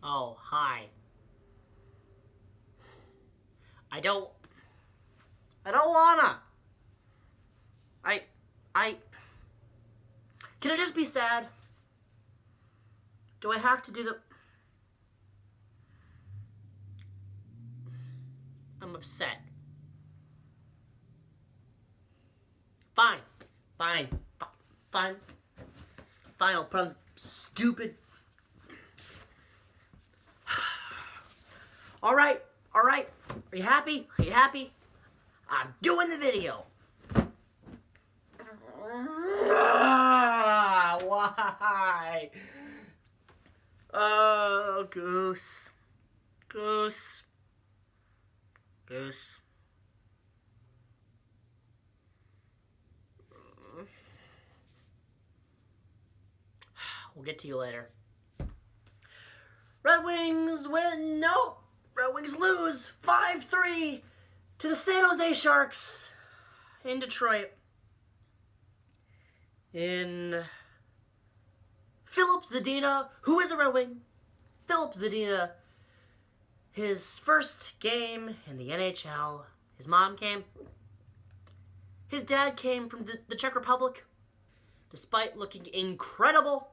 Oh, hi. I don't wanna. Can I just be sad? Do I have to do the... I'm upset. Fine. I'll put on stupid... Alright. Are you happy? I'm doing the video. Why? Oh, Goose. We'll get to you later. Red Wings win. Nope. Red Wings lose 5-3 to the San Jose Sharks in Detroit. In Philip Zadina, who is a Red Wing. Philip Zadina, his first game in the NHL. His mom came. His dad came from the Czech Republic. Despite looking incredible,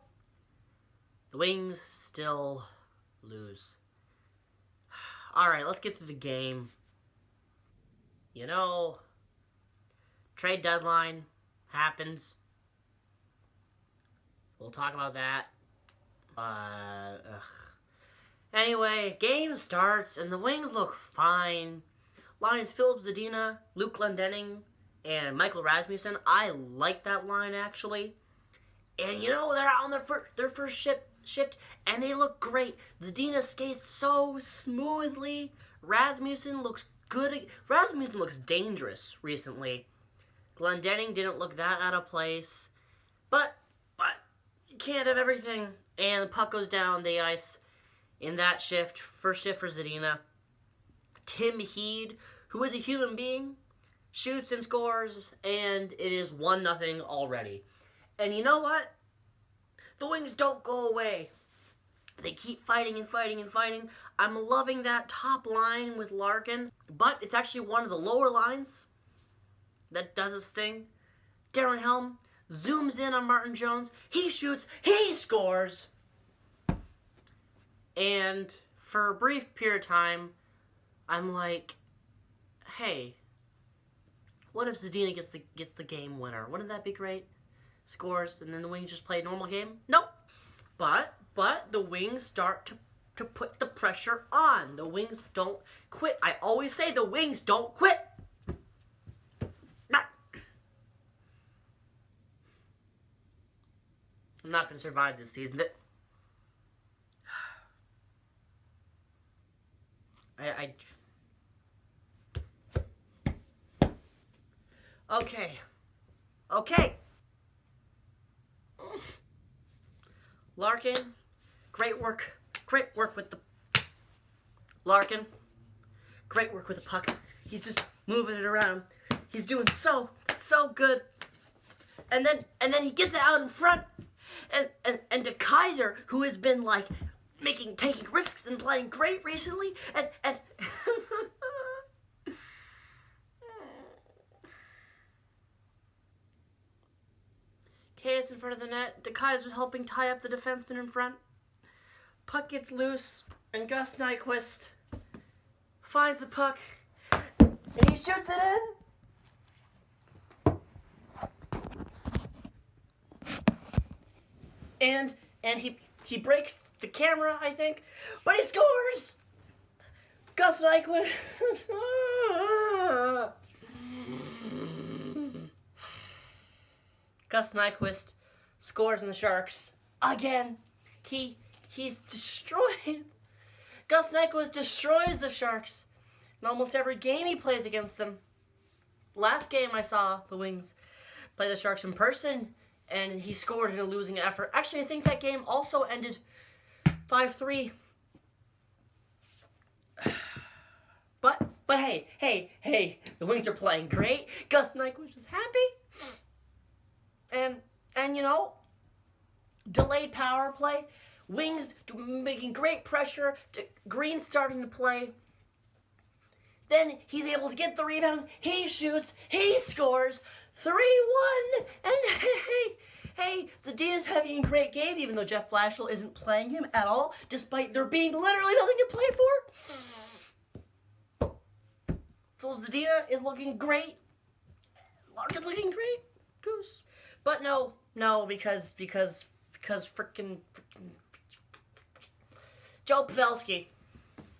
the Wings still lose. Alright, let's get to the game. You know, trade deadline happens. We'll talk about that. Anyway, game starts, and the Wings look fine. Line is Philip Zadina, Luke Glendening, and Michael Rasmussen. I like that line, actually. And you know, they're out on their first shift, and they look great. Zadina skates so smoothly. Rasmussen looks good. Rasmussen looks dangerous recently. Glendening didn't look that out of place. But you can't have everything. And the puck goes down the ice in that shift. First shift for Zadina. Tim Heed, who is a human being, shoots and scores, and it is 1-0 already. And you know what? The Wings don't go away. They keep fighting and fighting and fighting. I'm loving that top line with Larkin, but it's actually one of the lower lines that does its thing. Darren Helm zooms in on Martin Jones. He shoots. He scores. And for a brief period of time, I'm like, hey, what if Zadina gets the game winner? Wouldn't that be great? Scores, and then the Wings just play a normal game? Nope. But the Wings start to put the pressure on. The Wings don't quit. I always say the Wings don't quit. I'm not going to survive this season. Okay. Larkin, great work with the Larkin. Great work with the puck. He's just moving it around. He's doing so good. And then he gets it out in front. And De Kaiser, who has been like taking risks and playing great recently, and chaos in front of the net. De Kaiser's helping tie up the defenseman in front. Puck gets loose, and Gus Nyquist finds the puck, and he shoots it in. And he breaks the camera, I think, but he scores. Gus Nyquist. Gus Nyquist scores in the Sharks again. He's destroyed. Gus Nyquist destroys the Sharks in almost every game he plays against them. Last game I saw the Wings play the Sharks in person, and he scored in a losing effort. Actually, I think that game also ended 5-3. But hey, the Wings are playing great. Gus Nyquist is happy. And you know, delayed power play. Wings making great pressure. Green starting to play. Then he's able to get the rebound. He shoots. He scores. 3-1. And hey, Zadina's having a great game, even though Jeff Blashill isn't playing him at all, despite there being literally nothing to play for. Phil Zadina is looking great. Larkin's looking great. Goose. But no, because frickin' Joe Pavelski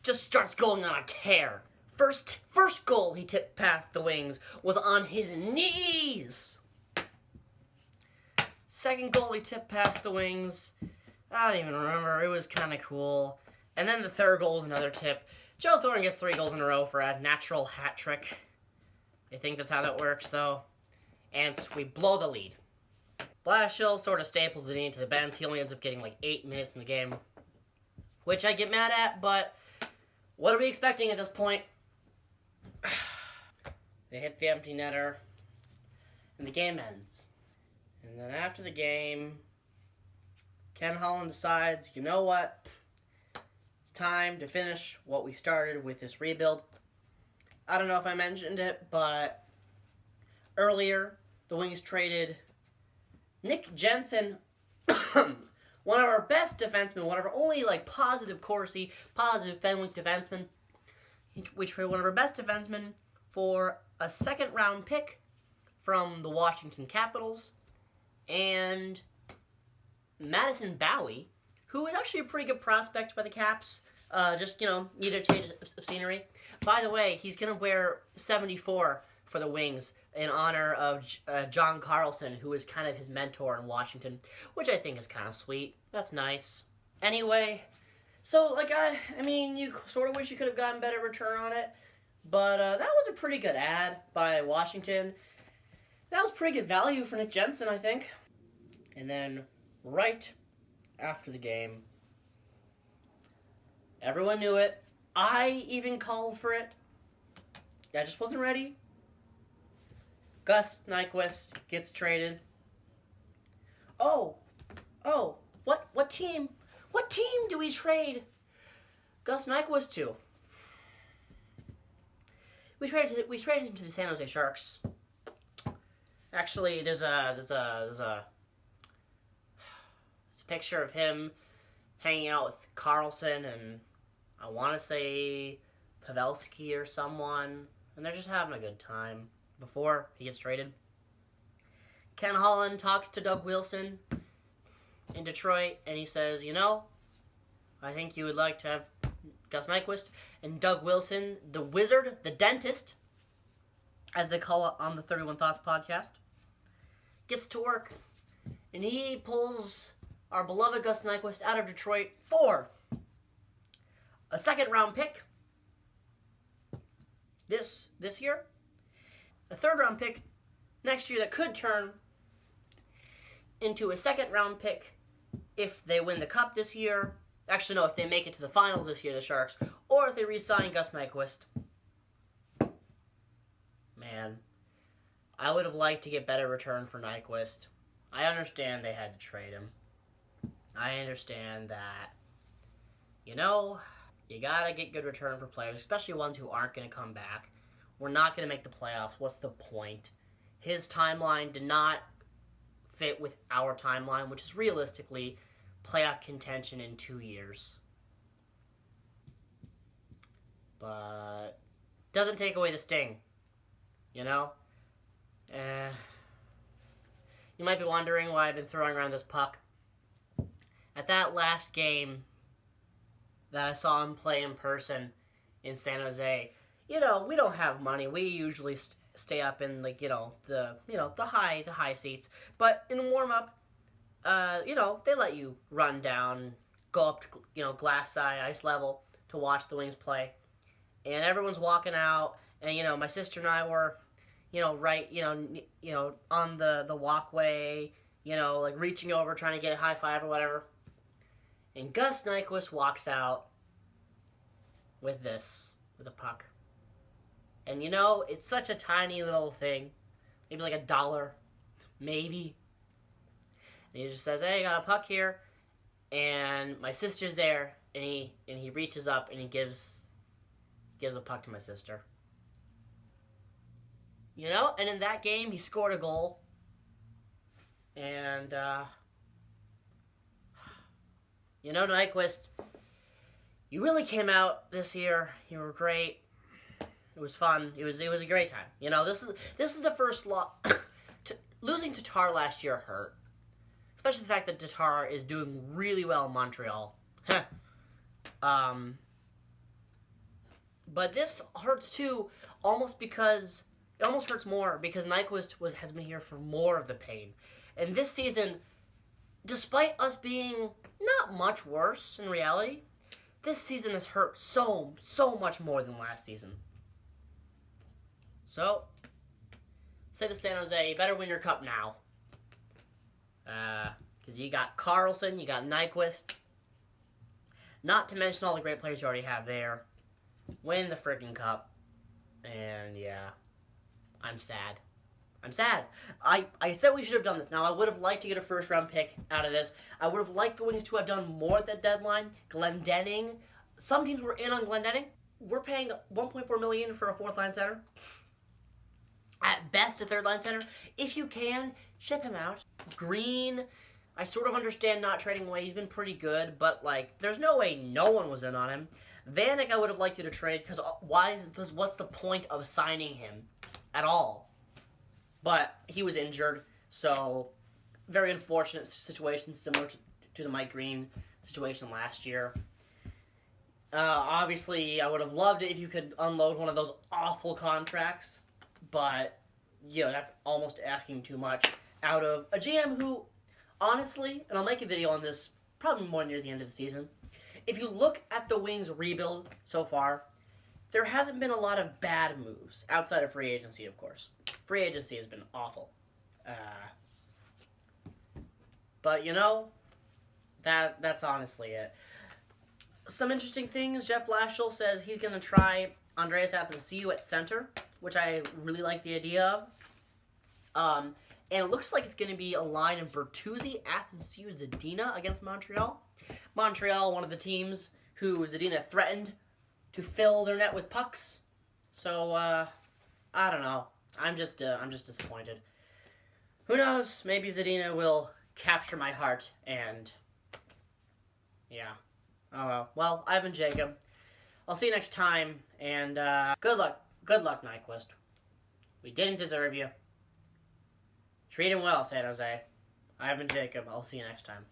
just starts going on a tear. First goal he tipped past the Wings was on his knees. Second goal he tipped past the Wings, I don't even remember. It was kind of cool. And then the third goal was another tip. Joe Thornton gets 3 goals in a row for a natural hat trick. I think that's how that works, though. And we blow the lead. Blashill sort of staples it into the bench. He only ends up getting like 8 minutes in the game, which I get mad at, but what are we expecting at this point? They hit the empty netter, and the game ends. And then after the game, Ken Holland decides, you know what? It's time to finish what we started with this rebuild. I don't know if I mentioned it, but earlier, the Wings traded Nick Jensen, one of our best defensemen, one of our only positive Corsi, positive Fenwick defensemen. We traded one of our best defensemen for a second-round pick from the Washington Capitals and Madison Bowie, who is actually a pretty good prospect by the Caps. Needed a change of scenery. By the way, he's going to wear 74 for the Wings in honor of John Carlson, who is kind of his mentor in Washington, which I think is kind of sweet. That's nice. Anyway, so, you sort of wish you could have gotten better return on it, but that was a pretty good ad by Washington. That was pretty good value for Nick Jensen, I think. And then, right after the game, everyone knew it. I even called for it. I just wasn't ready. Gus Nyquist gets traded. What team? What team do we trade Gus Nyquist to? We traded him to the San Jose Sharks. Actually, there's a picture of him hanging out with Carlson and I want to say Pavelski or someone, and they're just having a good time before he gets traded. Ken Holland talks to Doug Wilson in Detroit, and he says, I think you would like to have Gus Nyquist. And Doug Wilson, the wizard, the dentist, as they call it on the 31 Thoughts podcast, gets to work. And he pulls our beloved Gus Nyquist out of Detroit for a second-round pick this year, a third-round pick next year that could turn into a second-round pick if they win the Cup this year. Actually, no, if they make it to the finals this year, the Sharks, or if they re-sign Gus Nyquist. Man, I would have liked to get better return for Nyquist. I understand they had to trade him. I understand that, you gotta get good return for players, especially ones who aren't going to come back. We're not going to make the playoffs. What's the point? His timeline did not fit with our timeline, which is realistically playoff contention in 2 years. But doesn't take away the sting, You might be wondering why I've been throwing around this puck. At that last game that I saw him play in person in San Jose, we don't have money. We usually stay up in the high seats. But in warm up, they let you run down, go up to glass eye ice level to watch the Wings play, and everyone's walking out, and my sister and I were, right, on the walkway, reaching over trying to get a high five or whatever, and Gus Nyquist walks out with a puck. And it's such a tiny little thing. Maybe like $1. Maybe. And he just says, hey, I got a puck here. and my sister's there, and he reaches up and he gives a puck to my sister. You know, and in that game he scored a goal, and you know, Nyquist, you really came out this year. You were great. It was fun. It was a great time. You know, this is the first losing Tatar last year hurt, especially the fact that Tatar is doing really well in Montreal. But this hurts too, almost because it almost hurts more because Nyquist has been here for more of the pain, and this season, despite us being not much worse in reality, this season has hurt so much more than last season. So, say to San Jose, you better win your cup now. Because you got Carlson, you got Nyquist. Not to mention all the great players you already have there. Win the freaking cup. And yeah, I'm sad. I'm sad. I said we should have done this. Now, I would have liked to get a first-round pick out of this. I would have liked the Wings to have done more at that deadline. Glendening. Some teams were in on Glendening. We're paying $1.4 million for a fourth-line center. At best, a third-line center. If you can, ship him out. Green, I sort of understand not trading away. He's been pretty good, but, like, there's no way no one was in on him. Vanek, I would have liked you to trade, because what's the point of signing him at all? But he was injured, so very unfortunate situation, similar to the Mike Green situation last year. Obviously, I would have loved it if you could unload one of those awful contracts, but, you know, that's almost asking too much out of a GM who, honestly, and I'll make a video on this probably more near the end of the season, if you look at the Wings rebuild so far, there hasn't been a lot of bad moves, outside of free agency, of course. Free agency has been awful. But, you know, that's honestly it. Some interesting things. Jeff Blashill says he's going to try Andreas Athanasiou at center, which I really like the idea of. And it looks like it's going to be a line of Bertuzzi, Athanasiou, Zadina against Montreal. Montreal, one of the teams who Zadina threatened to fill their net with pucks. So, I don't know. I'm just disappointed. Who knows? Maybe Zadina will capture my heart, and yeah. Oh well. Well, I've been Jacob. I'll see you next time, and good luck. Good luck, Nyquist. We didn't deserve you. Treat him well, San Jose. I've been Jacob. I'll see you next time.